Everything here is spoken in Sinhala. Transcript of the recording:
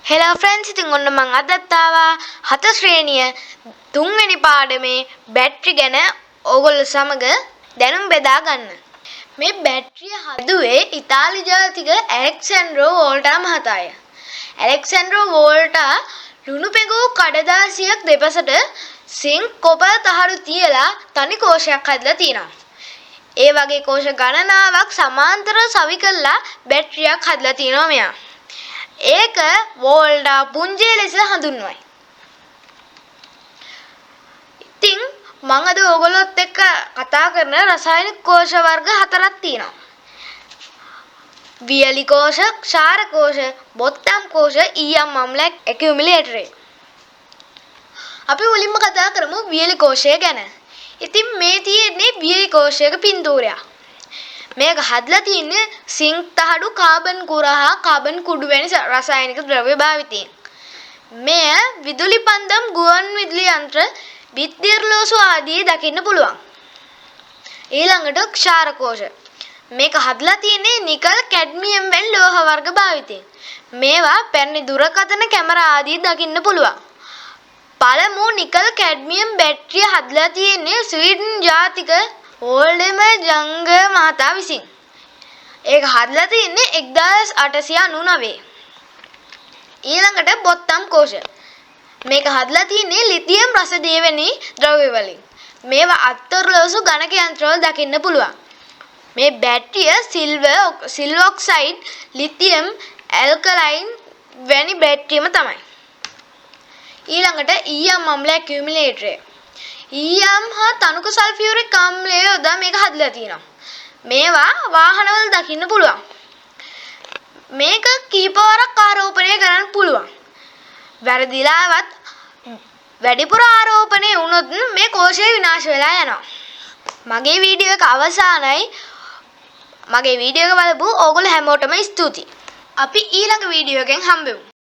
Hello friends, ඉතින් ඔන්න මම අදත් ආවා 7 ශ්‍රේණිය 3 වෙනි පාඩමේ බැටරි ගැන ඕගොල්ලෝ සමග දැනුම් බෙදා ගන්න. මේ බැටරිය හදුවේ ඉතාලි ජාතික ඇලෙක්සැන්ඩ්‍රෝ වෝල්ටා මහතාය. ඇලෙක්සැන්ඩ්‍රෝ වෝල්ටා ලුණු පෙඟවු කඩදාසියක් දෙපසට සිංක් කොපර තහඩු තියලා තනි කෝෂයක් හදලා තියෙනවා. ඒ වගේ කෝෂ ගණනාවක් සමාන්තරව සවි කරලා බැටරියක් හදලා තියෙනවා මෙයා. ඒක වෝල්ටා පුංජිය ලෙස හඳුන්වයි. ඉතින් මම අද ඔයගොල්ලොත් එක්ක කතා කරන රසායනික කෝෂ වර්ග හතරක් තියෙනවා. වියලි කෝෂ, ක්ෂාර කෝෂ, බොත්තම් කෝෂ, ඊයම් අම්ල ඇකියුමුලේටරේ. අපි මුලින්ම කතා කරමු වියලි කෝෂය ගැන. ඉතින් මේ තියෙන්නේ වියලි කෝෂයක පින්තූරයක්. මේක හදලා තින්නේ සිංක් තහඩු, කාබන් කුරා, කාබන් කුඩු වැනි රසායනික ද්‍රව්‍ය භාවිතයෙන්. මෙය විදුලි පන්දම්, ගුවන් විදුලි යන්ත්‍ර, බිත්තිර්ලෝසු ආදී දකින්න පුළුවන්. ඊළඟට ක්ෂාර කෝෂ. මේක හදලා තින්නේ නිකල්, කැඩ්මියම් වැනි ලෝහ වර්ග භාවිතයෙන්. මේවා පැරණි දුරකථන, කැමරා ආදී දකින්න පුළුවන්. පළමු නිකල් කැඩ්මියම් බැටරිය හදලා තින්නේ ස්වීඩන් ජාතික ඕල්ඩෙම ජංග මහතා විසින්. ඒක හදලා තින්නේ 1899. ඊළඟට බොත්තම් කෝෂ. මේක හදලා තින්නේ ලිතියම් රස දියවැනි ද්‍රව්‍ය වලින්. මේවා අත්තරලෝසු ගණක යන්ත්‍රවල දකින්න පුළුවන්. මේ බැටරිය සිල්වර් ඔක්සයිඩ්, ලිතියම් ඇල්කලයින් වැනි බැටරියම තමයි. ඊළඟට ඊයම් අම්ල ඇකියුමුලේටරය. ඊයම් හා තනුක සල්ෆියුරික් ආම්ලය යොදා මේක හදලා තියෙනවා. මේවා වාහනවල දකින්න පුළුවන්. මේක කීපවරක් ආරෝපණය කරන්න පුළුවන්. වැරදිලාවත් වැඩිපුර ආරෝපණය වුණොත් මේ කෝෂය විනාශ වෙලා යනවා. මගේ වීඩියෝ එක අවසానයි. මගේ වීඩියෝ එක බලපු ඕගොල්ලෝ හැමෝටම ස්තුතියි. අපි ඊළඟ වීඩියෝ එකෙන් හම්බෙමු.